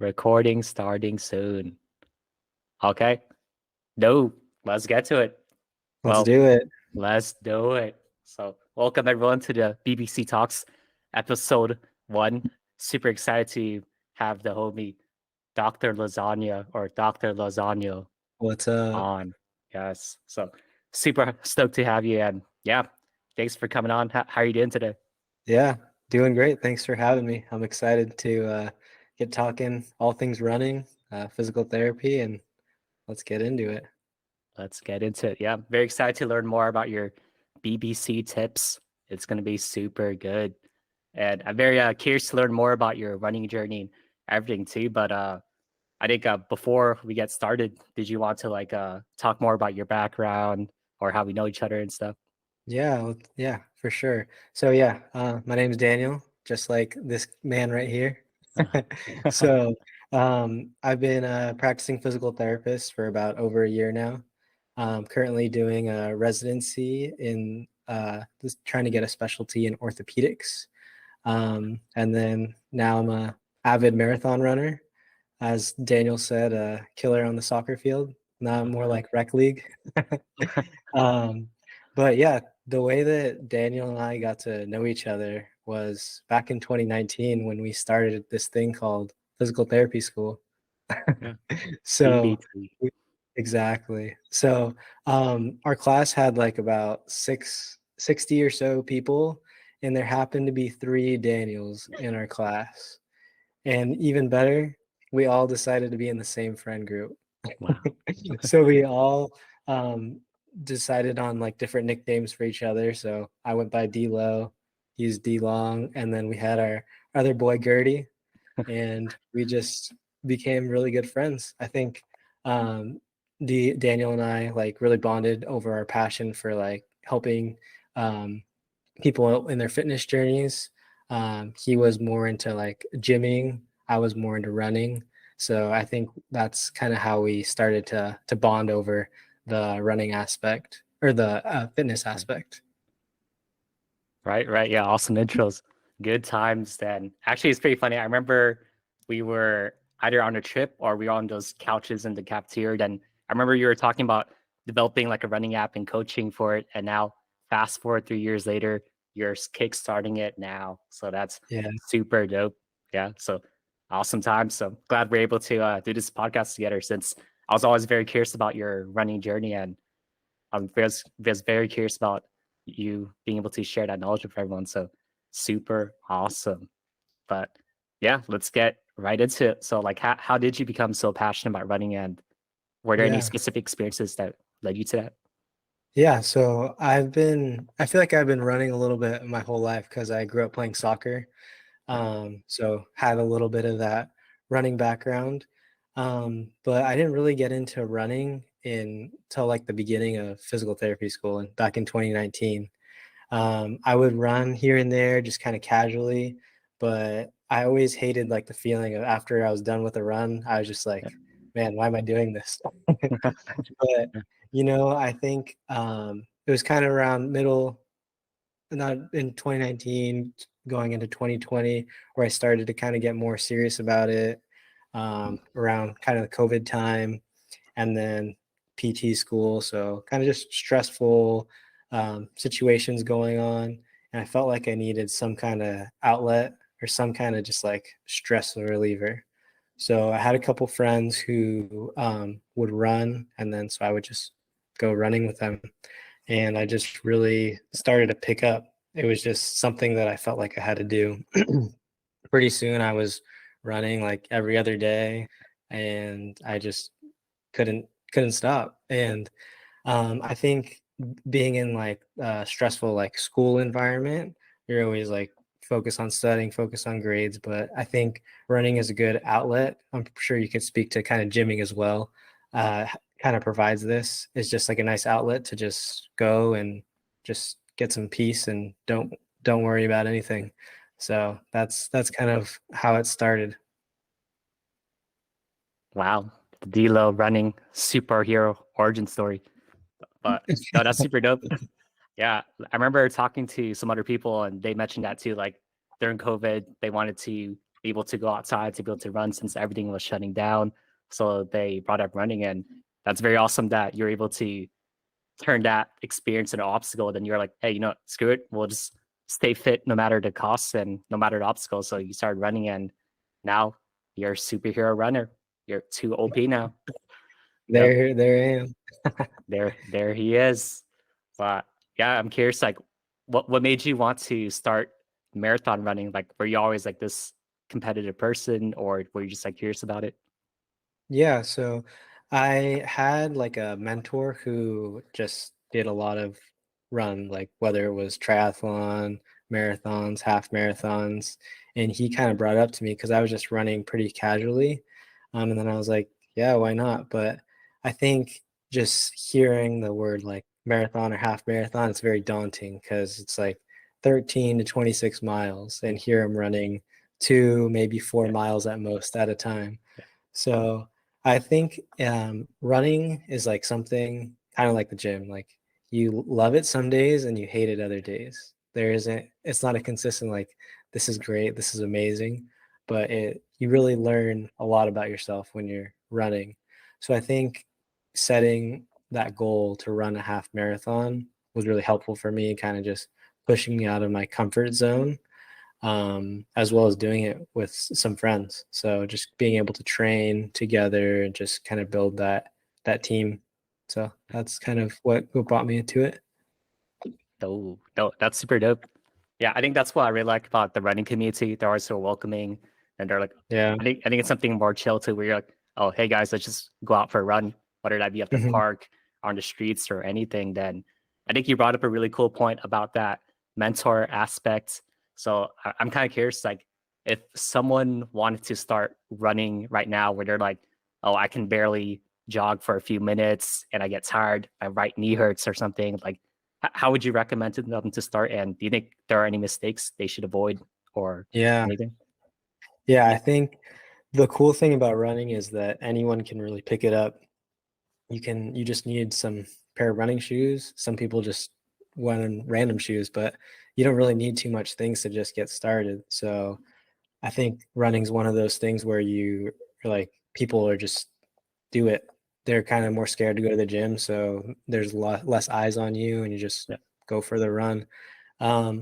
Recording starting soon. Okay. No, let's get to it. Let's do it. Let's do it. So, welcome everyone to the BBC Talks episode 1. Super excited to have the homie Dr. Lasagna or Dr. Lasagna What's up? on. Yes. So, super stoked to have you. And yeah, thanks for coming on. How are you doing today? Yeah, doing great. Thanks for having me. I'm excited to get talking all things running, physical therapy, and let's get into it. Let's get into it. Yeah, very excited to learn more about your BBC tips. It's going to be super good. And I'm very curious to learn more about your running journey and everything too. But I think before we get started, did you want to talk more about your background or how we know each other and stuff? Yeah, for sure. So yeah, my name's Daniel, just like this man right here. So I've been practicing physical therapist for about over a year now. Currently doing a residency in trying to get a specialty in orthopedics. And then now I'm a avid marathon runner. As Daniel said, a killer on the soccer field, not more like rec league. um, but yeah, the way that Daniel and I got to know each other was back in 2019 when we started this thing called physical therapy school. Yeah. So PBT. exactly. So our class had like about 60 or so people, and there happened to be 3 Daniels in our class. And even better, we all decided to be in the same friend group. Wow. So we all decided on like different nicknames for each other. So I went by D-Lo, he's D-Long, and then we had our other boy Gertie, and we just became really good friends. I think Daniel and I like really bonded over our passion for like helping people in their fitness journeys. He was more into like gymming. I was more into running. So I think that's kind of how we started to bond over the running aspect or the fitness aspect. Right. Yeah, awesome intros. Good times then. Actually, it's pretty funny. I remember we were either on a trip or we were on those couches in the cafeteria. Then I remember you were talking about developing like a running app and coaching for it. And now, fast forward 3 years later, you're kickstarting it now. So that's Yeah, super dope. Yeah. So awesome time. So glad we're able to do this podcast together since I was always very curious about your running journey. And I'm very curious about you being able to share that knowledge with everyone. So super awesome. But yeah, let's get right into it. So like how did you become so passionate about running, and were there any yeah. specific experiences that led you to that? Yeah, so I feel like I've been running a little bit my whole life because I grew up playing soccer. Yeah. So had a little bit of that running background. But I didn't really get into running until like the beginning of physical therapy school and back in 2019. I would run here and there just kind of casually, but I always hated like the feeling of after I was done with a run, I was just like, man, why am I doing this? But I think it was kind of around middle, not in 2019, going into 2020, where I started to kind of get more serious about it. Around kind of the COVID time, and then PT school, so kind of just stressful situations going on, and I felt like I needed some kind of outlet or some kind of just like stress reliever. So I had a couple friends who would run, and then so I would just go running with them. And I just really started to pick up. It was just something that I felt like I had to do. Pretty soon I was running like every other day, and I just couldn't stop. And I think being in like a stressful like school environment, you're always like focus on studying, focus on grades. But I think running is a good outlet. I'm sure you could speak to kind of gymming as well. Uh, Kind of provides this. It's just like a nice outlet to just go and just get some peace and don't worry about anything. So that's kind of how it started. Wow. The D-Lo running superhero origin story. But no, that's super dope. Yeah. I remember talking to some other people and they mentioned that too. Like during COVID, they wanted to able to go outside to be able to run since everything was shutting down. So they brought up running, and that's very awesome that you're able to turn that experience into an obstacle. Then you're like, hey, screw it, we'll just stay fit no matter the costs and no matter the obstacles. So you started running, and now you're a superhero runner. You're too OP now. Yep, There I am. there he is. But yeah, I'm curious, like, what made you want to start marathon running? Like, were you always like this competitive person, or were you just like curious about it? Yeah, so I had like a mentor who just did a lot of run, like whether it was triathlon, marathons, half marathons, and he kind of brought it up to me because I was just running pretty casually. And then I was like, yeah, why not? But I think just hearing the word like marathon or half marathon, it's very daunting because it's like 13 to 26 miles, and here I'm running 2, maybe 4 Yeah, miles at most at a time. yeah, So I think running is like something kind of like the gym. Like you love it some days and you hate it other days. It's not a consistent like this is great, this is amazing, but you really learn a lot about yourself when you're running. So I think setting that goal to run a half marathon was really helpful for me, kind of just pushing me out of my comfort zone, as well as doing it with some friends. So just being able to train together and just kind of build that team. So that's kind of what brought me into it. no, no, that's super dope. Yeah, I think that's what I really like about the running community. They're always so welcoming, and they're like, Yeah. I think it's something more chill too, where you're like, oh, hey guys, let's just go out for a run, whether that be at the Mhm. park, on the streets, or anything. Then I think you brought up a really cool point about that mentor aspect. So I'm kind of curious, like, if someone wanted to start running right now, where they're like, oh, I can barely jog for a few minutes, and I get tired, my right knee hurts or something, like how would you recommend to them to start? And do you think there are any mistakes they should avoid or Yeah. anything? Yeah. I think the cool thing about running is that anyone can really pick it up. You just need some pair of running shoes. Some people just want in random shoes, but you don't really need too much things to just get started. So I think running is one of those things where are like people are just do it. They're kind of more scared to go to the gym, so there's a lot less eyes on you, and you just Yeah. go for the run.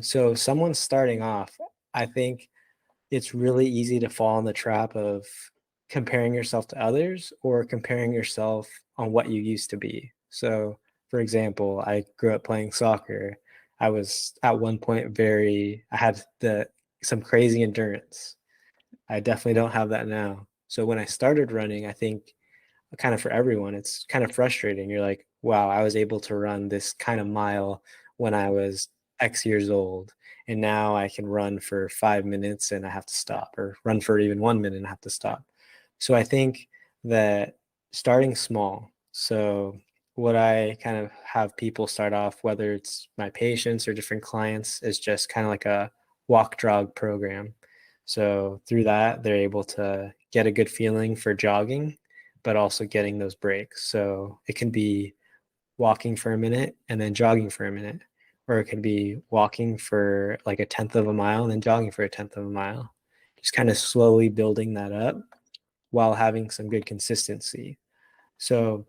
So someone starting off, I think it's really easy to fall in the trap of comparing yourself to others or comparing yourself on what you used to be. So, for example, I grew up playing soccer. I was at one point I had some crazy endurance. I definitely don't have that now. So when I started running, I think kind of for everyone, it's kind of frustrating. You're like, wow, I was able to run this kind of mile when I was X years old. And now I can run for 5 minutes and I have to stop, or run for even 1 minute and I have to stop. So I think that starting small. So what I kind of have people start off, whether it's my patients or different clients, is just kind of like a walk jog program. So through that, they're able to get a good feeling for jogging, but also getting those breaks. So it can be walking for a minute and then jogging for a minute, or it could be walking for like a tenth of a mile and then jogging for a tenth of a mile. Just kind of slowly building that up while having some good consistency. So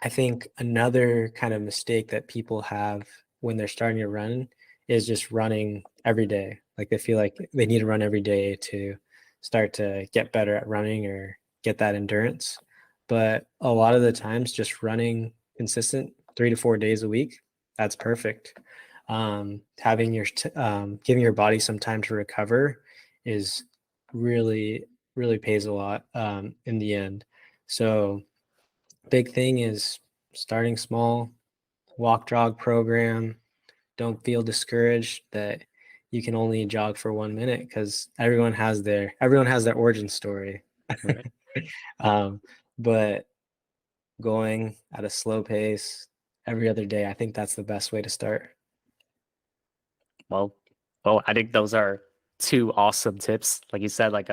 I think another kind of mistake that people have when they're starting to run is just running every day. Like they feel like they need to run every day to start to get better at running or get that endurance. But a lot of the times, just running consistent 3 to 4 days a week, that's perfect. Giving your body some time to recover is really, really pays a lot in the end. So big thing is starting small, walk jog program. Don't feel discouraged that you can only jog for 1 minute because everyone has their origin story. Right. um, but going at a slow pace every other day, I think that's the best way to start. Well, well, I think those are two awesome tips. Like you said, like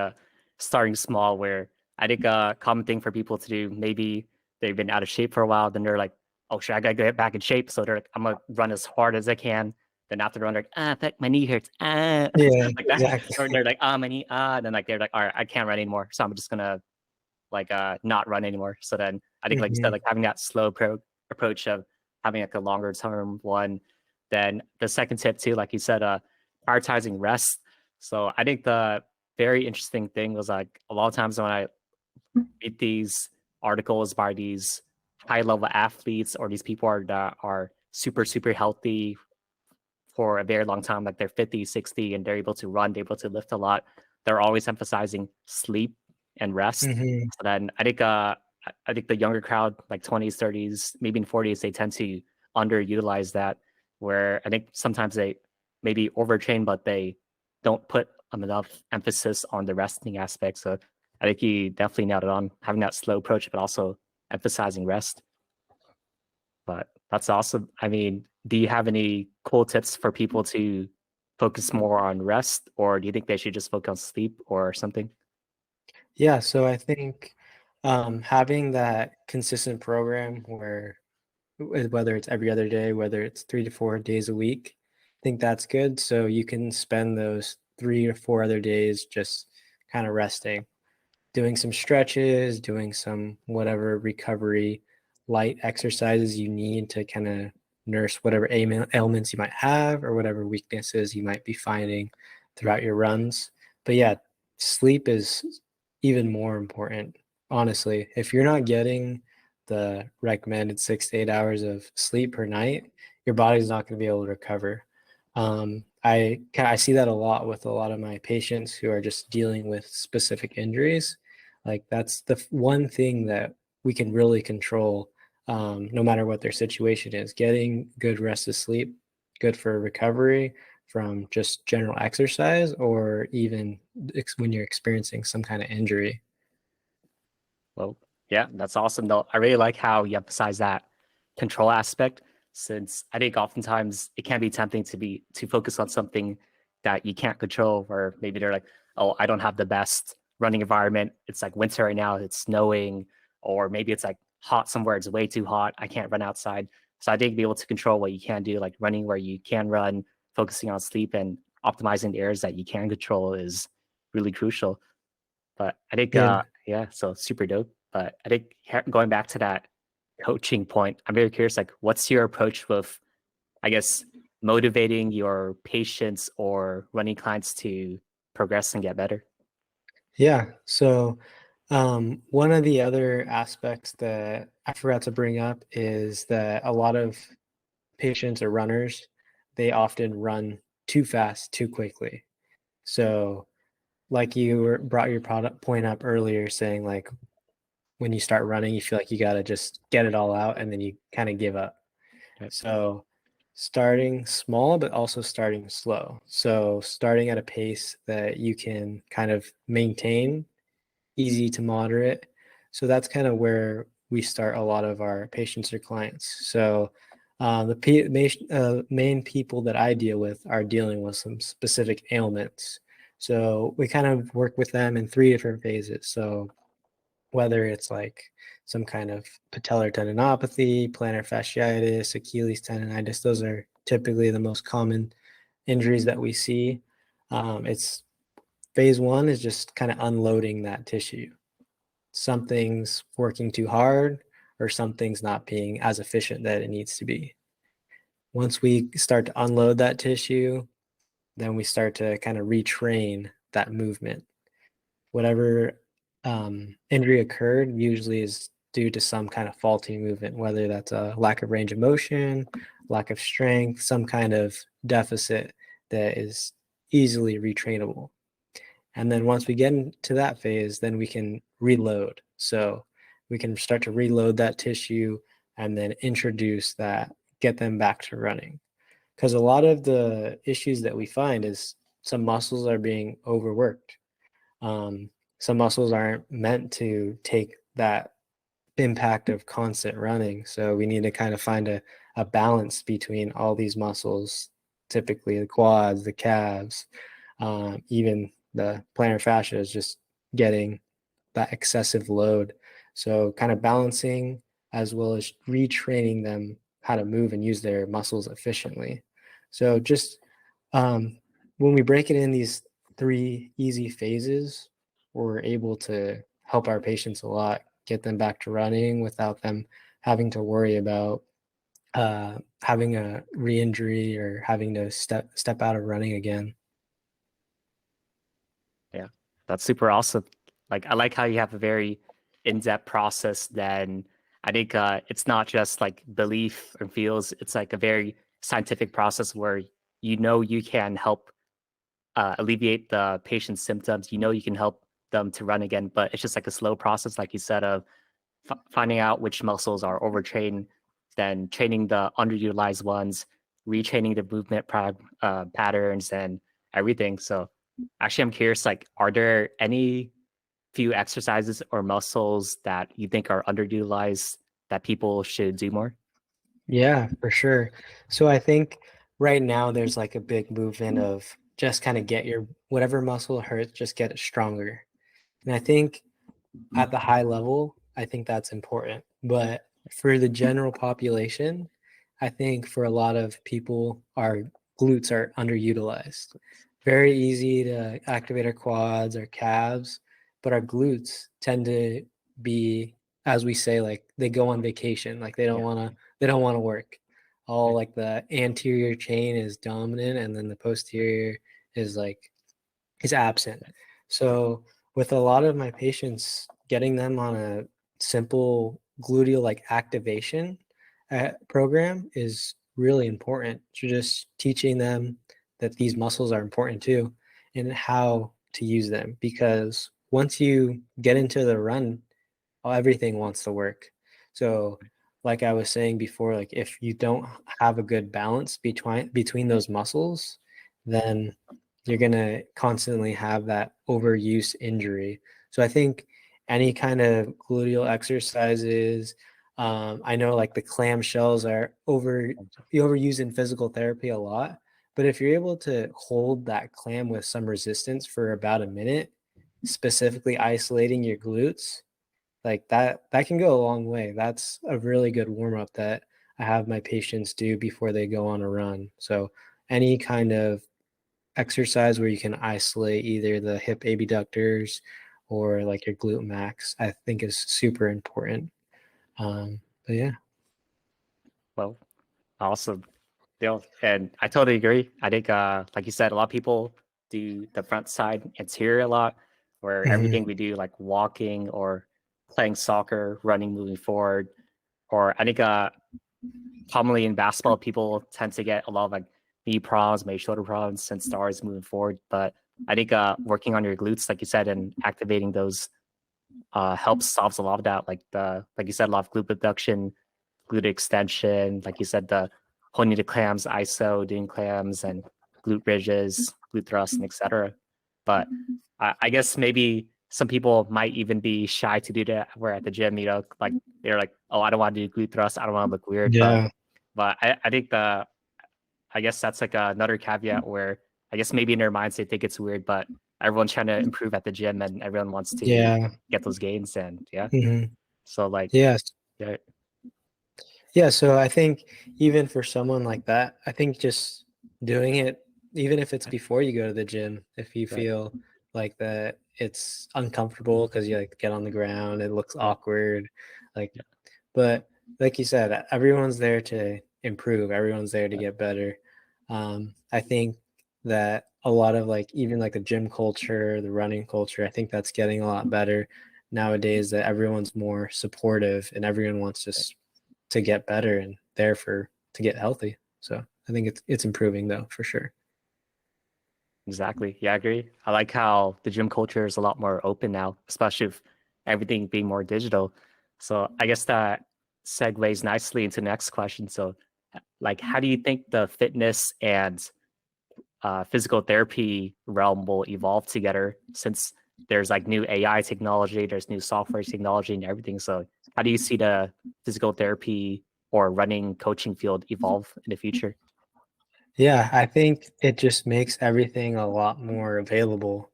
starting small, where I think a common thing for people to do, maybe they've been out of shape for a while, then they're like, oh, should I gotta get back in shape? So they're like, I'm gonna run as hard as I can. then after the run, they're like, fuck, my knee hurts, Yeah, like that. exactly. Or they're like, my knee, and then like they're like, all right, I can't run anymore, so I'm just gonna like not run anymore. So then I think like you said, like having that slow approach of having like a longer term one. Then the second tip too, like you said, prioritizing rest. So I think the very interesting thing was like a lot of times when I read these articles by these high level athletes or these people that are super healthy for a very long time, like they're 50, 60, and they're able to run, they're able to lift a lot. They're always emphasizing sleep and rest. Mm-hmm. So then I think the younger crowd, like 20s, 30s, maybe in 40s, they tend to underutilize that. Where I think sometimes they maybe overtrain, but they don't put enough emphasis on the resting aspect. So I think you definitely nailed it on having that slow approach, but also emphasizing rest. But that's awesome. I mean, do you have any cool tips for people to focus more on rest, or do you think they should just focus on sleep or something? Yeah, so I think having that consistent program where whether it's every other day, whether it's 3 to 4 days a week, I think that's good. So you can spend those 3 to 4 other days just kind of resting, doing some stretches, doing some whatever recovery light exercises you need to kind of nurse whatever ailments you might have or whatever weaknesses you might be finding throughout your runs. But yeah, sleep is even more important. Honestly, if you're not getting the recommended 6 to 8 hours of sleep per night, your body's not going to be able to recover. I see that a lot with a lot of my patients who are just dealing with specific injuries. Like that's the one thing that we can really control, no matter what their situation is. Getting good rest of sleep, good for recovery from just general exercise, or even when you're experiencing some kind of injury. Well, yeah, that's awesome though. I really like how you emphasize that control aspect, since I think oftentimes it can be tempting to focus on something that you can't control, or maybe they're like, oh, I don't have the best running environment. It's like winter right now, it's snowing, or maybe it's like hot somewhere, it's way too hot. I can't run outside. So I think be able to control what you can do, like running where you can run, focusing on sleep and optimizing the areas that you can control is really crucial. But I think, Yeah. yeah, so super dope. But I think going back to that coaching point, I'm very curious, like, what's your approach with, I guess, motivating your patients or running clients to progress and get better? Yeah. So, one of the other aspects that I forgot to bring up is that a lot of patients or runners, they often run too fast, too quickly. So, like brought your product point up earlier, saying like when you start running, you feel like you got to just get it all out and then you kind of give up. Right. So, starting small, but also starting slow. So, starting at a pace that you can kind of maintain, easy to moderate. So that's kind of where we start a lot of our patients or clients. So the main people that I deal with are dealing with some specific ailments. So we kind of work with them in 3 different phases. So whether it's like some kind of patellar tendinopathy, plantar fasciitis, Achilles tendonitis, those are typically the most common injuries that we see. It's phase one is just kind of unloading that tissue. Something's working too hard or something's not being as efficient that it needs to be. Once we start to unload that tissue, then we start to kind of retrain that movement. Whatever injury occurred usually is due to some kind of faulty movement, whether that's a lack of range of motion, lack of strength, some kind of deficit that is easily retrainable. And then once we get into that phase, then we can reload. So we can start to reload that tissue and then introduce that, get them back to running. Because a lot of the issues that we find is some muscles are being overworked. Some muscles aren't meant to take that impact of constant running. So we need to kind of find a balance between all these muscles, typically the quads, the calves, even the plantar fascia is just getting that excessive load. So kind of balancing as well as retraining them how to move and use their muscles efficiently. So just when we break it in these 3 easy phases, we're able to help our patients a lot, get them back to running without them having to worry about having a re-injury or having to step out of running again. Yeah, that's super awesome. Like I like how you have a very in-depth process. Then I think it's not just like belief and feels. It's like a very scientific process where you can help alleviate the patient's symptoms. You can help them to run again, but it's just like a slow process, like you said, of finding out which muscles are overtrained, then training the underutilized ones, retraining the movement patterns and everything. So actually, I'm curious, like, are there any few exercises or muscles that you think are underutilized that people should do more? Yeah, for sure. So I think right now there's like a big movement of just kind of get your whatever muscle hurts, just get it stronger. And I think at the high level, I think that's important. But for the general population, I think for a lot of people, our glutes are underutilized. Very easy to activate our quads, our calves, but our glutes tend to be, as we say, like they go on vacation. Like Yeah, they don't want to work. All right. like the anterior chain is dominant, and then the posterior is like is absent. Yeah, So with a lot of my patients, getting them on a simple gluteal like activation program is really important. So just teaching them that these muscles are important too and how to use them, because once you get into the run, everything wants to work. So like I was saying before, like if you don't have a good balance between those muscles, then you're going to constantly have that overuse injury. So I think any kind of gluteal exercises, I know like the clamshells are overused in physical therapy a lot, but if you're able to hold that clam with some resistance for about a minute, specifically isolating your glutes, like that can go a long way. That's a really good warm up that I have my patients do before they go on a run. So any kind of exercise where you can isolate either the hip abductors or like your glute max, I think is super important. But yeah. well, awesome. And I totally agree. I think, like you said, a lot of people do the front side anterior a lot, where Mhm. everything we do, like walking or playing soccer, running, moving forward, or I think commonly in basketball, people tend to get a lot of like knee problems, maybe shoulder problems since the is moving forward. But I think working on your glutes, like you said, and activating those helps solves a lot of that. Like you said, a lot of glute abduction, glute extension, like you said, the holding the clams, ISO, doing clams, and glute bridges, glute thrust, and etc. But I guess maybe some people might even be shy to do that. Where at the gym, like they're like, "Oh, I don't want to do glute thrust. I don't want to look weird." Yeah. But I think I guess that's like another caveat where I guess maybe in their minds they think it's weird, but everyone's trying to improve at the gym and everyone wants to Yeah. get those gains. And yeah, Hmm. so like Yes. yeah, Yeah, so I think even for someone like that, I think just doing it, even if it's before you go to the gym, if you right, feel like that it's uncomfortable because you like get on the ground, it looks yeah, awkward, like, yeah, but like you said, everyone's there to improve, everyone's there to yeah, get better. I think that a lot of like even like the gym culture, the running culture, I think that's getting a lot better nowadays, that everyone's more supportive and everyone wants right. to get better and there for to get healthy. So I think it's improving though for sure. Exactly. Yeah, I agree. I like how the gym culture is a lot more open now, especially with everything being more digital. So I guess that segues nicely into the next question. So, like, how do you think the fitness and physical therapy realm will evolve together since there's like new AI technology, there's new software technology and everything. So how do you see the physical therapy or running coaching field evolve in the future? Yeah, I think it just makes everything a lot more available.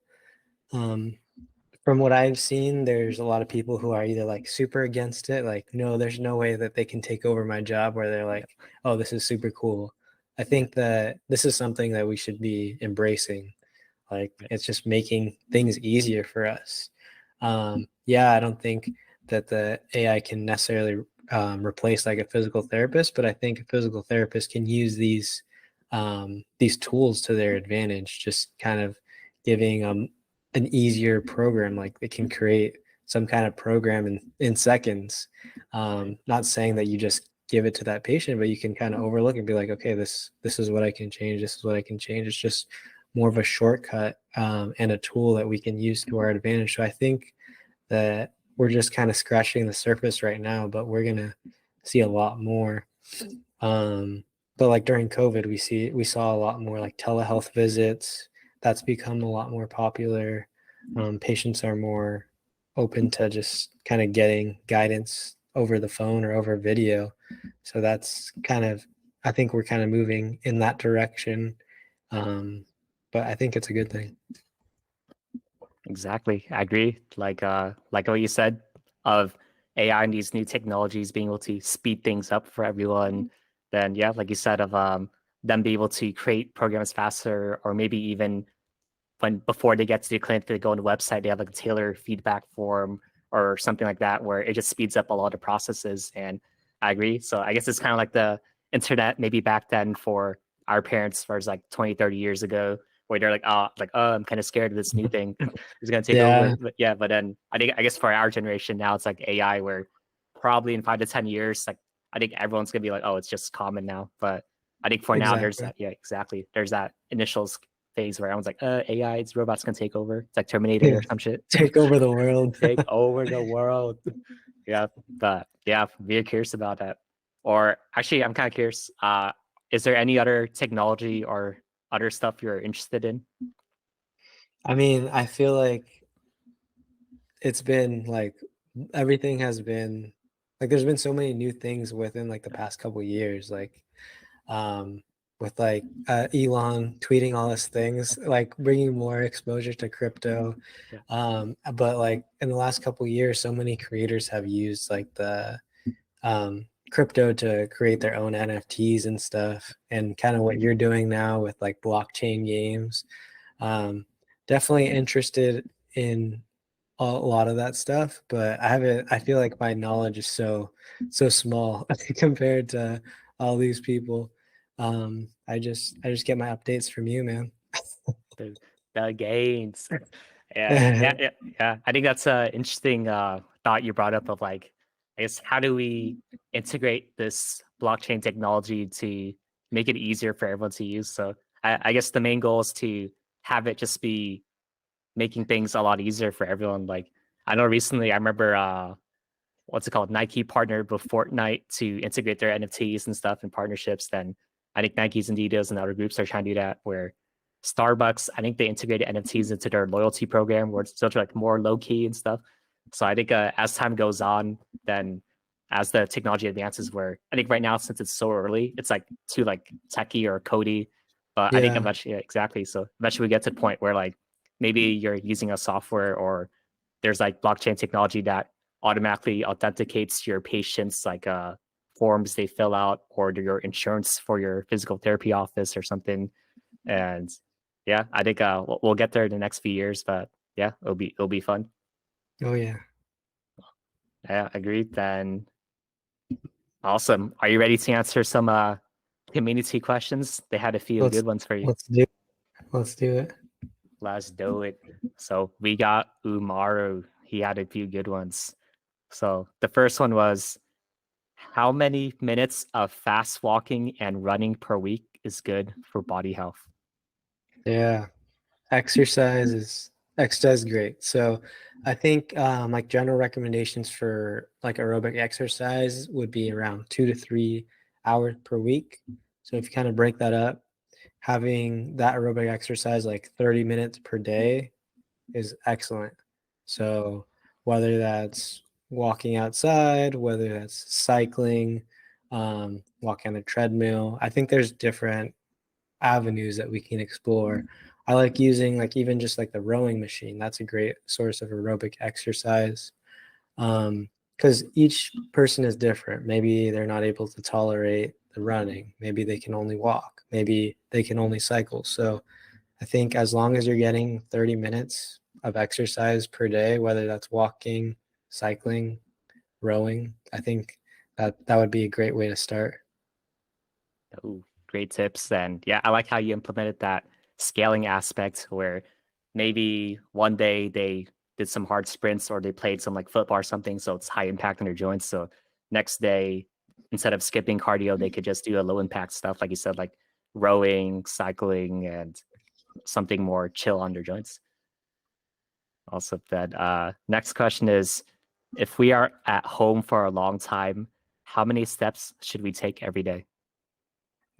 Um, from what I've seen, there's a lot of people who are either like super against it, like, no, there's no way that they can take over my job, where they're Yeah, like, oh, this is super cool. I think that this is something that we should be embracing. Like, it's just making things easier for us. Yeah, I don't think that the AI can necessarily replace like a physical therapist, but I think a physical therapist can use these tools to their advantage, just kind of giving an easier program. Like, they can create some kind of program in seconds. Not saying that you just give it to that patient, but you can kind of overlook and be like, okay, this is what I can change. This is what I can change. It's just more of a shortcut and a tool that we can use to our advantage. So I think that we're just kind of scratching the surface right now, but we're gonna see a lot more. But like during COVID, we saw a lot more like telehealth visits. That's become a lot more popular. Patients are more open to just kind of getting guidance over the phone or over video. So that's kind of, I think we're kind of moving in that direction. But I think it's a good thing. Exactly. I agree. Like what you said of AI and these new technologies being able to speed things up for everyone. Then yeah, like you said, of them being able to create programs faster, or maybe even when before they get to the clinic, they go on the website, they have like a tailored feedback form or something like that, where it just speeds up a lot of processes. And I agree. So I guess it's kind of like the internet maybe back then for our parents, whereas like 20, 30 years ago, where they're like, I'm kind of scared of this new thing. It's gonna take over. Yeah, But yeah, but then I guess for our generation now, it's like AI, where probably in 5 to 10 years, like I think everyone's gonna be like, oh, it's just common now. But I think for now, there's exactly. that. Yeah, exactly. There's that initial phase where everyone's like, AI, it's robots gonna take over. It's like Terminator Yeah. or some shit. Take over the world. Take over the world. Yeah, but yeah, we're curious about that. Or actually, I'm kind of curious. Is there any other technology or other stuff you're interested in? I mean, I feel like it's been like everything has been like there's been so many new things within like the past couple years, like um with like Elon tweeting all his things, like bringing more exposure to crypto. Yeah. But like in the last couple years, so many creators have used like the crypto to create their own NFTs and stuff, and kind of what you're doing now with like blockchain games. Um, Definitely interested in a lot of that stuff, but I feel like my knowledge is so small compared to all these people. I just get my updates from you, man. the, the gains. Yeah. I think that's a interesting thought you brought up of like, I guess, how do we integrate this blockchain technology to make it easier for everyone to use? So I guess the main goal is to have it just be making things a lot easier for everyone. Like I know recently, I remember what's it called? Nike partnered with Fortnite to integrate their NFTs and stuff and partnerships. Then I think Nike's and Adidas and other groups are trying to do that. Where Starbucks, I think they integrated NFTs into their loyalty program, where it's still like more low key and stuff. So I think as time goes on, then as the technology advances, where I think right now since it's so early, it's like too like techie or codey. But I think Yeah, eventually, yeah, exactly. So eventually we get to the point where like maybe you're using a software or there's like blockchain technology that automatically authenticates your patients like forms they fill out or your insurance for your physical therapy office or something. And yeah, I think we'll get there in the next few years, but yeah, it'll be fun. oh yeah, Yeah, agreed. Then awesome. Are you ready to answer some community questions? They had a few let's good ones for you. let's do let's do it. Let's do it. So we got Umaru. He had a few good ones. So the first one was, how many minutes of fast walking and running per week is good for body health? Yeah, exercise is great. So I think like general recommendations for like aerobic exercise would be around 2 to 3 hours per week. So if you kind of break that up, having that aerobic exercise like 30 minutes per day is excellent. So whether that's walking outside, whether that's cycling, walking on a treadmill, I think there's different avenues that we can explore. I like using like even just like the rowing machine. That's a great source of aerobic exercise. Because each person is different. Maybe they're not able to tolerate the running. Maybe they can only walk. Maybe they can only cycle. So I think as long as you're getting 30 minutes of exercise per day, whether that's walking, cycling, rowing, I think that would be a great way to start. Oh, great tips. And yeah, I like how you implemented that scaling aspect where maybe one day they did some hard sprints or they played some like football or something. So it's high impact on their joints. So next day, instead of skipping cardio, they could just do a low impact stuff, like you said, like rowing, cycling, and something more chill on their joints. Also, then next question is, if we are at home for a long time, how many steps should we take every day?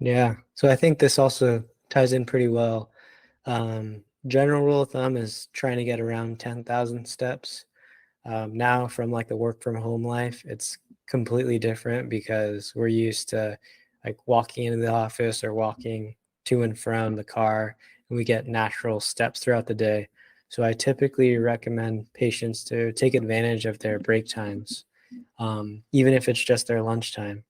Yeah. So I think this also ties in pretty well. General rule of thumb is trying to get around 10,000 steps. Now from like the work from home life, it's completely different because we're used to like walking into the office or walking to and from the car, and we get natural steps throughout the day. So I typically recommend patients to take advantage of their break times, even if it's just their lunchtime.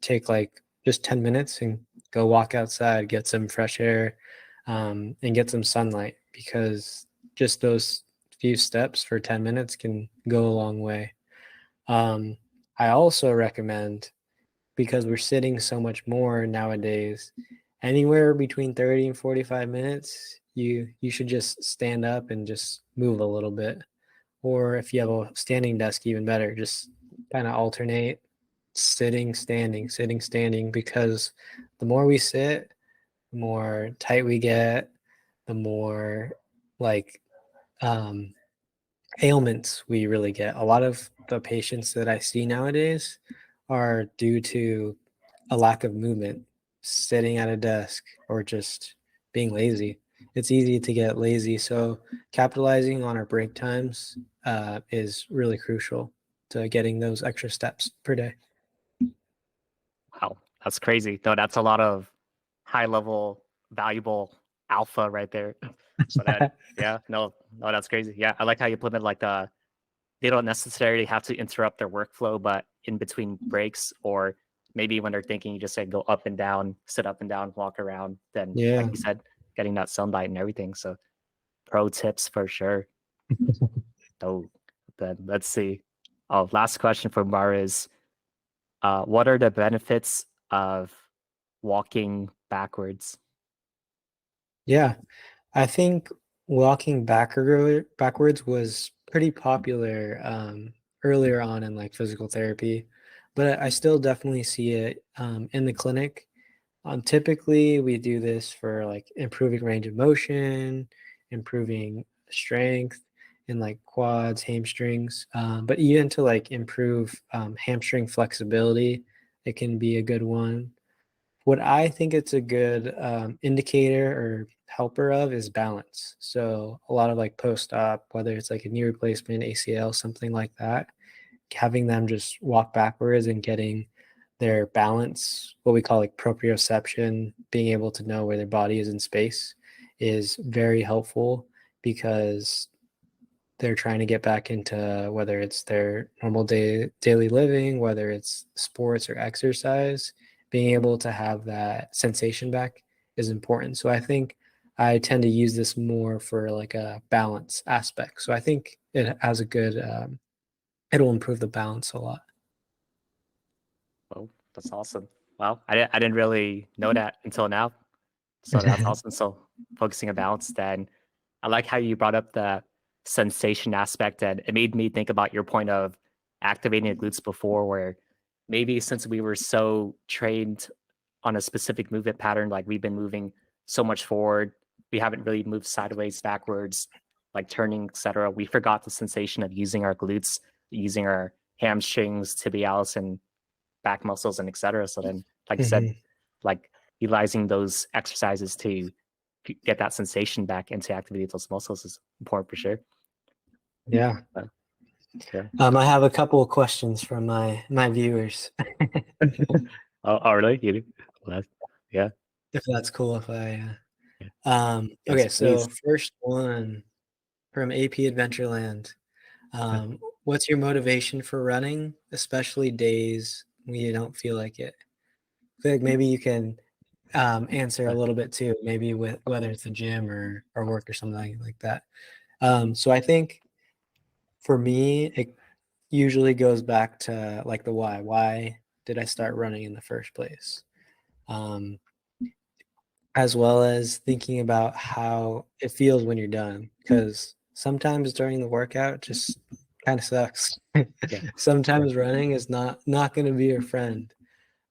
Take like just 10 minutes and go walk outside, get some fresh air, and get some sunlight, because just those few steps for 10 minutes can go a long way. I also recommend, because we're sitting so much more nowadays, anywhere between 30 and 45 minutes, you should just stand up and just move a little bit. Or if you have a standing desk, even better, just kind of alternate sitting, standing, sitting, standing, because the more we sit, the more tight we get, the more like um, ailments we really get. A lot of the patients that I see nowadays are due to a lack of movement, sitting at a desk, or just being lazy. It's easy to get lazy. So capitalizing on our break times is really crucial to getting those extra steps per day. Wow, that's crazy. No, that's a lot of high level, valuable alpha right there. So that, yeah, no, that's crazy. Yeah, I like how you implement like they don't necessarily have to interrupt their workflow, but in between breaks, or maybe when they're thinking, you just say go up and down, sit up and down, walk around. Then, like Yeah. you said, getting that sunlight and everything. So, pro tips for sure. So, then let's see. Oh, last question for Mar is, what are the benefits of walking backwards? Yeah. I think walking backwards was pretty popular earlier on in like physical therapy, but I still definitely see it in the clinic. Typically, we do this for like improving range of motion, improving strength in like quads, hamstrings, but even to like improve hamstring flexibility, it can be a good one. What I think it's a good indicator or helper of is balance. So a lot of like post-op, whether it's like a knee replacement, ACL, something like that, having them just walk backwards and getting their balance, what we call like proprioception, being able to know where their body is in space, is very helpful, because they're trying to get back into whether it's their normal daily living, whether it's sports or exercise. Being able to have that sensation back is important. So I think I tend to use this more for like a balance aspect. So I think it has a good, it'll improve the balance a lot. Oh, that's awesome. Wow, I didn't really know that until now. So that's awesome. So focusing on balance, then I like how you brought up the sensation aspect, and it made me think about your point of activating the glutes before, where maybe since we were so trained on a specific movement pattern, like we've been moving so much forward, we haven't really moved sideways, backwards, like turning, etc. We forgot the sensation of using our glutes, using our hamstrings, tibialis, and back muscles, and etc. So then, like you said, Mhm. like utilizing those exercises to get that sensation back and to activate those muscles is important for sure. Yeah. But, yeah. I have a couple of questions from my viewers, Oh, really? You do? Well, yeah. if that's cool. If I, Yeah. Yes, okay. So please. first one from AP Adventureland. What's your motivation for running, especially days when you don't feel like it? feel like maybe you can answer a little bit too, maybe with whether it's the gym or work or something like that. So I think for me, it usually goes back to like the why. Why did I start running in the first place? As well as thinking about how it feels when you're done. Because sometimes during the workout, it just kind of sucks. Yeah. Sometimes running is not going to be your friend.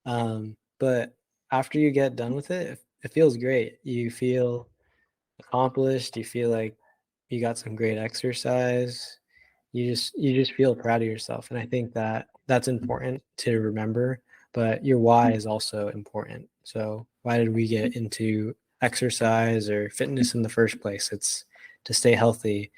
But after you get done with it, it feels great. You feel accomplished. You feel like you got some great exercise. You just feel proud of yourself, and I think that that's important to remember. But your why is also important. So why did we get into exercise or fitness in the first place? It's to stay healthy,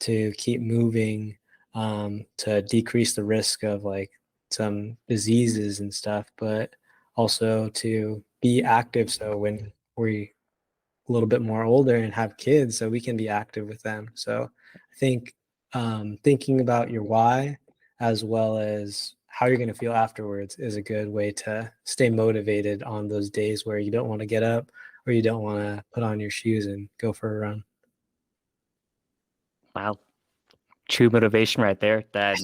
to keep moving, to decrease the risk of like some diseases and stuff, but also to be active. So when we a little bit more older and have kids, so we can be active with them. So I think thinking about your why as well as how you're going to feel afterwards is a good way to stay motivated on those days where you don't want to get up or you don't want to put on your shoes and go for a run. Wow, true motivation right there. Then,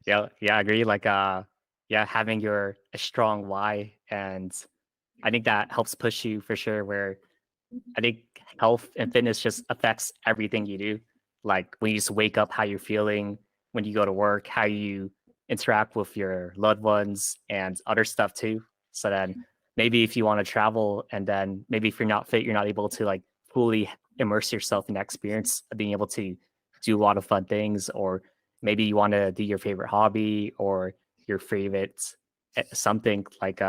yeah, I agree. Like, yeah, having your a strong why, and I think that helps push you for sure. Where I think health and fitness just affects everything you do. Like when you just wake up, how you're feeling, when you go to work, how you interact with your loved ones and other stuff too. So then maybe if you want to travel and then maybe if you're not fit, you're not able to like fully immerse yourself in that experience of being able to do a lot of fun things, or maybe you want to do your favorite hobby or your favorite something like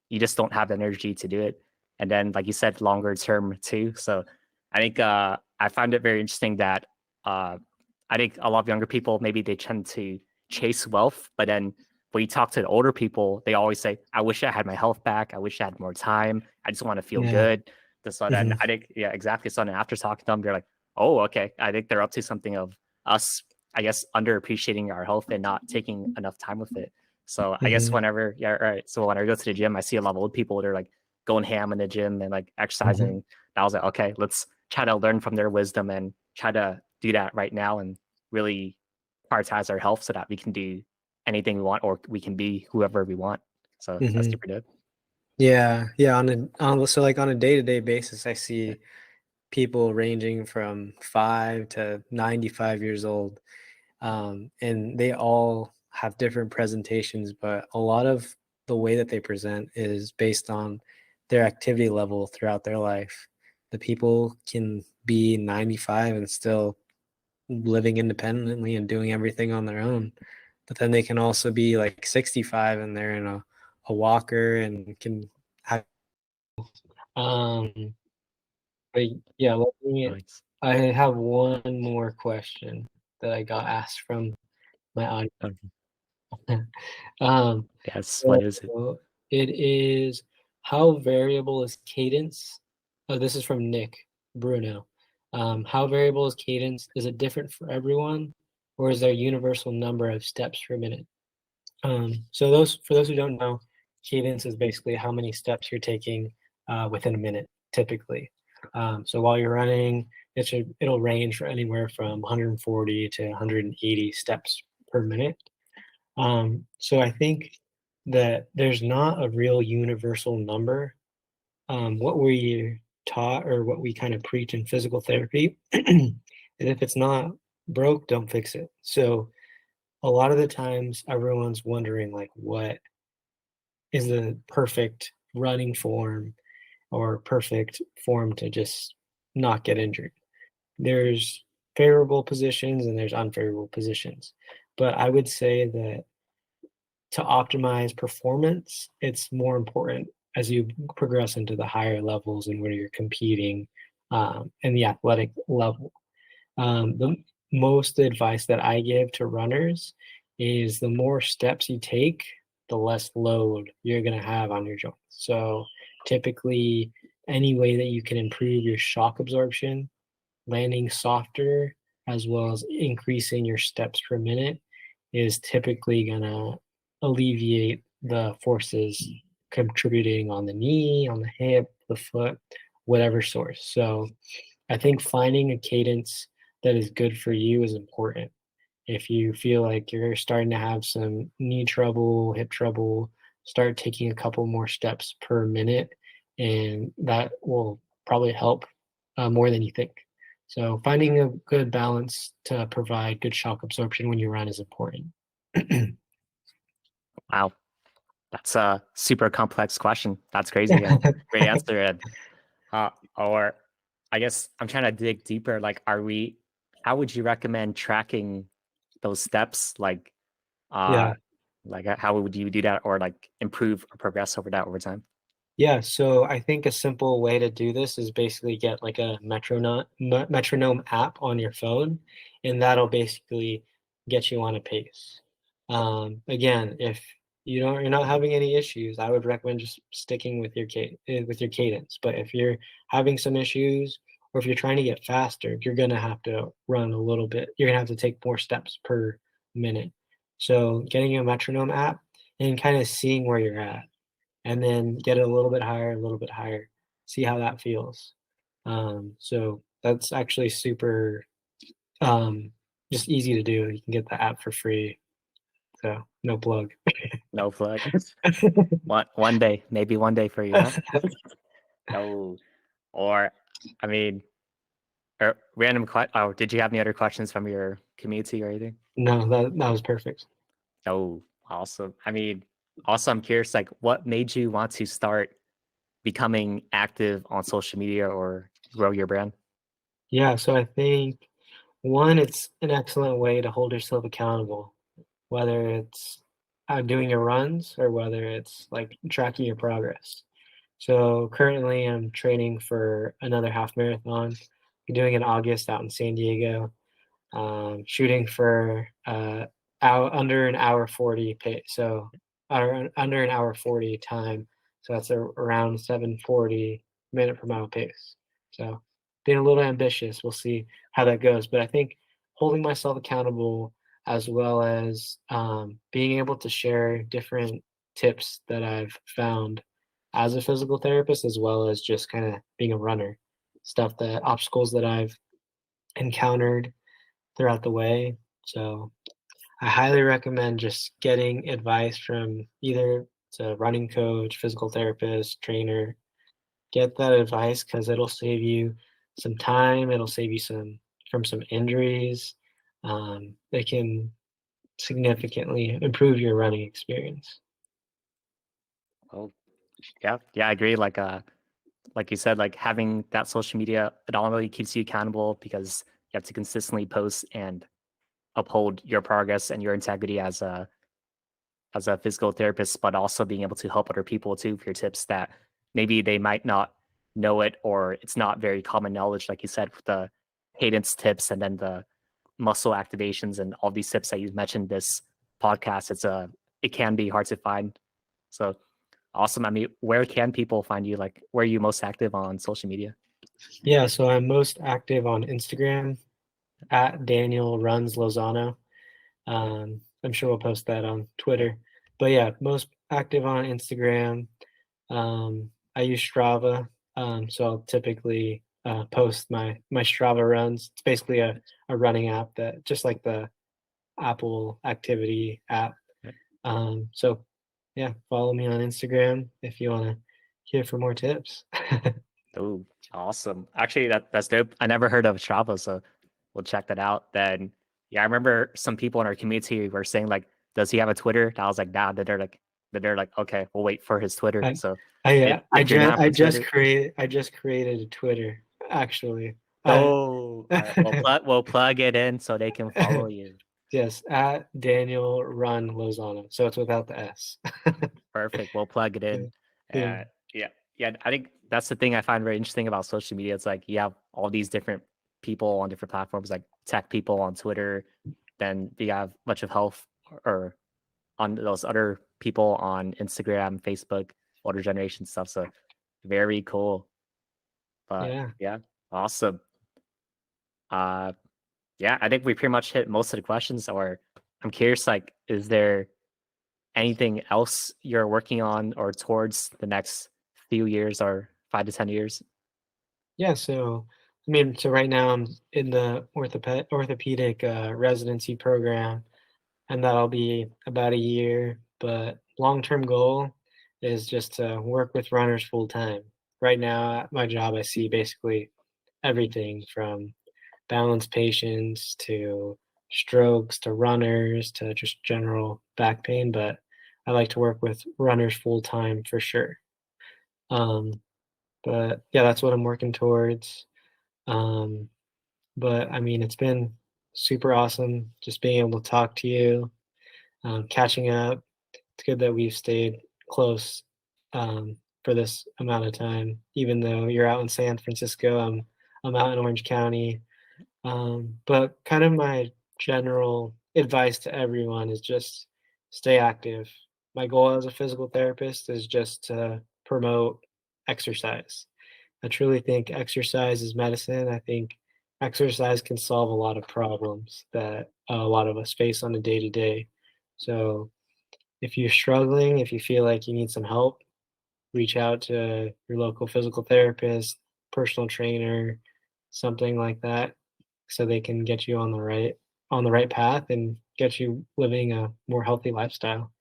you just don't have the energy to do it. And then like you said, longer term too. So I think I find it very interesting that I think a lot of younger people maybe they tend to chase wealth, but then when you talk to the older people, they always say, "I wish I had my health back. I wish I had more time. I just want to feel Yeah. good." So then I think yeah, exactly. So then after talking to them, they're like, "Oh, okay. I think they're up to something of us, I guess, underappreciating our health and not taking enough time with it." So I guess Mm-hmm. whenever yeah, right. So when I go to the gym, I see a lot of old people. They're like going ham in the gym and like exercising. Mm-hmm. And I was like, okay, let's try to learn from their wisdom and try to do that right now and really prioritize our health so that we can do anything we want or we can be whoever we want. So that's Mm-hmm. super good. Yeah. So like on a day-to-day basis, I see people ranging from 5 to 95 years old. And they all have different presentations, but a lot of the way that they present is based on their activity level throughout their life. The people can be 95 and still living independently and doing everything on their own, but then they can also be like 65 and they're in a walker and can have um but yeah, Nice. I have one more question that I got asked from my audience. Um, Yes. What is it? so it is, how variable is cadence? Oh, this is from Nick Bruno. How variable is cadence? Is it different for everyone, or is there a universal number of steps per minute? So for those who don't know, cadence is basically how many steps you're taking within a minute, typically. So while you're running, it'll range for anywhere from 140 to 180 steps per minute. So I think that there's not a real universal number. What we taught or what we kind of preach in physical therapy is if it's not broke, don't fix it. So a lot of the times everyone's wondering like what is the perfect running form or perfect form to just not get injured. There's favorable positions and there's unfavorable positions. But I would say that to optimize performance, it's more important as you progress into the higher levels and where you're competing in the athletic level. The most advice that I give to runners is the more steps you take, the less load you're going to have on your joints. So typically, any way that you can improve your shock absorption, landing softer, as well as increasing your steps per minute is typically going to alleviate the forces contributing on the knee, on the hip, the foot, whatever source. So I think finding a cadence that is good for you is important. If you feel like you're starting to have some knee trouble, hip trouble, start taking a couple more steps per minute, and that will probably help more than you think. So finding a good balance to provide good shock absorption when you run is important. Wow, that's a super complex question. That's crazy and great answer. And or I guess I'm trying to dig deeper. Like, how would you recommend tracking those steps? Yeah. How would you do that, or like improve or progress over that over time? Yeah, so I think a simple way to do this is basically get like a metronome app on your phone, and that'll basically get you on a pace. Again, if you're not having any issues, I would recommend just sticking with with your cadence. But if you're having some issues, or if you're trying to get faster, you're gonna have to run a little bit. You're gonna have to take more steps per minute. So getting a metronome app and kind of seeing where you're at and then get it a little bit higher, see how that feels. So that's actually super um, just easy to do. You can get the app for free, so no plug. No plug. One day, maybe one day for you, huh? No. Or, I mean, oh, did you have any other questions from your community or anything? No, that was perfect. Oh, awesome. I mean, also, I'm curious, like, what made you want to start becoming active on social media or grow your brand? Yeah, so I think one, it's an excellent way to hold yourself accountable, whether it's doing your runs or whether it's like tracking your progress. So currently, I'm training for another half marathon. I'm doing in August out in San Diego. Shooting for under an hour 40 pace, so under an hour 40 time. So that's around 7:40 minute per mile pace. So being a little ambitious. We'll see how that goes. But I think holding myself accountable as well as being able to share different tips that I've found as a physical therapist, as well as just kind of being a runner, obstacles that I've encountered throughout the way. So I highly recommend just getting advice from either a running coach, physical therapist, trainer. Get that advice because it'll save you some time. It'll save you some injuries. It can significantly improve your running experience. Oh, yeah, I agree. Like you said, like having that social media, it not only keeps you accountable because you have to consistently post and uphold your progress and your integrity as a physical therapist, but also being able to help other people too with your tips that maybe they might not know it, or it's not very common knowledge, like you said, with the cadence tips and then the muscle activations and all these tips that you mentioned this podcast. It can be hard to find. So awesome. I mean, where can people find you? Like, where are you most active on social media? Yeah, so I'm most active on Instagram at Daniel Runs Lozano. I'm sure we'll post that on Twitter. But yeah, most active on Instagram. I use Strava, so I'll typically post my Strava runs. It's basically a running app that just like the Apple Activity app. So yeah, follow me on Instagram if you want to hear for more tips. Oh, awesome. Actually, that's dope. I never heard of Strava, so we'll check that out. Then, yeah, I remember some people in our community were saying like, "Does he have a Twitter?" And I was like, "Nah." They're like, "Okay, we'll wait for his Twitter." I So, if you're down I for just Twitter, created a Twitter actually. I oh, all right, we'll plug it in so they can follow you. Yes, at Daniel Run Lozano. So it's without the S. Perfect. We'll plug it Yeah. in. Yeah. Yeah, yeah. I think that's the thing I find very interesting about social media. It's like you have all these different people on different platforms, like tech people on Twitter. Then you have a bunch of health or on those other people on Instagram, Facebook, older generation stuff. So very cool. But Yeah. yeah, awesome. Uh, yeah, I think we pretty much hit most of the questions. Or I'm curious, like, is there anything else you're working on or towards the next few years or 5 to 10 years? Yeah, so I mean, so right now I'm in the orthopedic residency program, and that'll be about a year. But long-term goal is just to work with runners full time. Right now, at my job, I see basically everything from balance patients to strokes to runners to just general back pain. But I like to work with runners full time for sure. Um, but yeah, that's what I'm working towards. Um, but I mean, it's been super awesome just being able to talk to you, catching up. It's good that we've stayed close for this amount of time, even though you're out in San Francisco. I'm out in Orange County. But kind of my general advice to everyone is just stay active. My goal as a physical therapist is just to promote exercise. I truly think exercise is medicine. I think exercise can solve a lot of problems that a lot of us face on a day to day. So if you're struggling, if you feel like you need some help, reach out to your local physical therapist, personal trainer, something like that, so they can get you on the right path and get you living a more healthy lifestyle.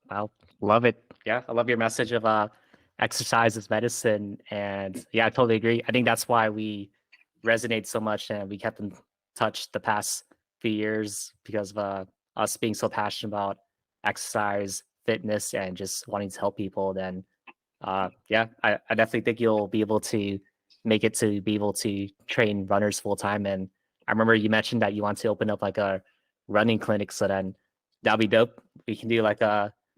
Wow, love it. Yeah, I love your message of exercise is medicine, and yeah, I totally agree. I think that's why we resonate so much, and we kept in touch the past few years because of us being so passionate about exercise, fitness, and just wanting to help people. Then, yeah, I definitely think you'll be able to make it to be able to train runners full time. And I remember you mentioned that you want to open up like a running clinic, so then that'll be dope. We can do like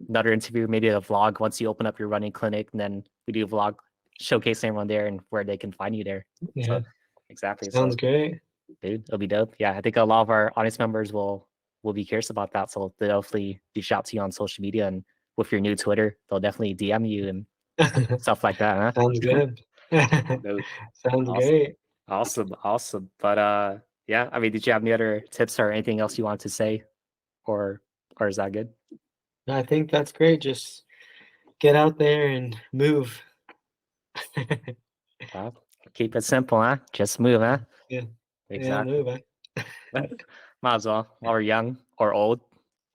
another interview, maybe a vlog once you open up your running clinic, and then we do a vlog showcasing everyone there and where they can find you there. Yeah, So exactly. sounds So great. dude, it'll be dope. Yeah, I think a lot of our audience members will be curious about that. So they'll definitely reach out to you on social media, and with your new Twitter, they'll definitely DM you and stuff like that, Sounds huh? good. Dope. Sounds Awesome. great. Awesome. Awesome. But yeah, I mean, did you have any other tips or anything else you want to say? Or or is that good? I think that's great. Just get out there and move. Well, keep it simple, huh? Just move, huh? Yeah, yeah, Exactly. move. Might as well. While we're young or old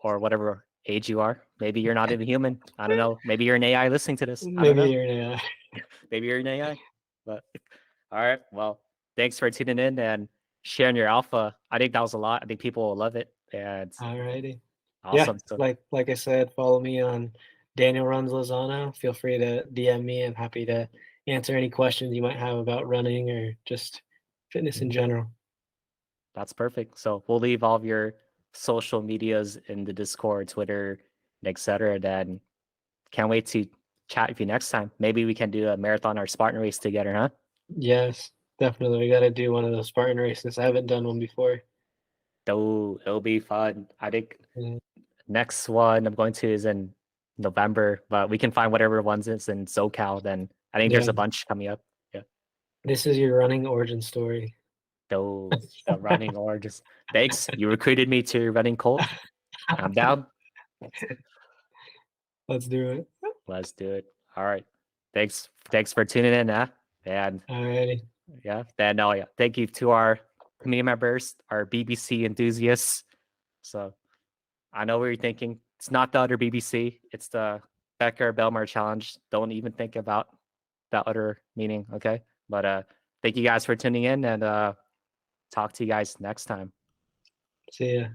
or whatever age you are. Maybe you're not even human. I don't know. Maybe you're an AI listening to this. I don't Maybe know. you're an AI. Maybe you're an AI. But all right. Well, thanks for tuning in and sharing your alpha. I think that was a lot. I think people will love it. And Alrighty. Yeah, awesome. So like I said, follow me on Daniel Runs Lozano. Feel free to DM me. I'm happy to answer any questions you might have about running or just fitness in mhm, general. that's perfect. So we'll leave all of your social medias in the Discord, Twitter, etc. Then can't wait to chat with you next time. Maybe we can do a marathon or Spartan race together, huh? Yes, definitely. We got to do one of those Spartan races. I haven't done one before. Oh, it'll be fun. I think Yeah. next one I'm going to is in November, but we can find whatever ones is in SoCal. Then I think there's Yeah. a bunch coming up. Yeah. This is your running origin story. So the running or just thanks. You recruited me to running cult. I'm down. Let's do it. Let's do it. All right. Thanks. Thanks for tuning in, huh? And Alrighty. yeah, then oh yeah. Thank you to our community members, our BBC enthusiasts. So I know what you're thinking. It's not the other BBC. It's the Becker Belmar challenge. Don't even think about that other meaning. Okay. But thank you guys for tuning in and talk to you guys next time. See ya.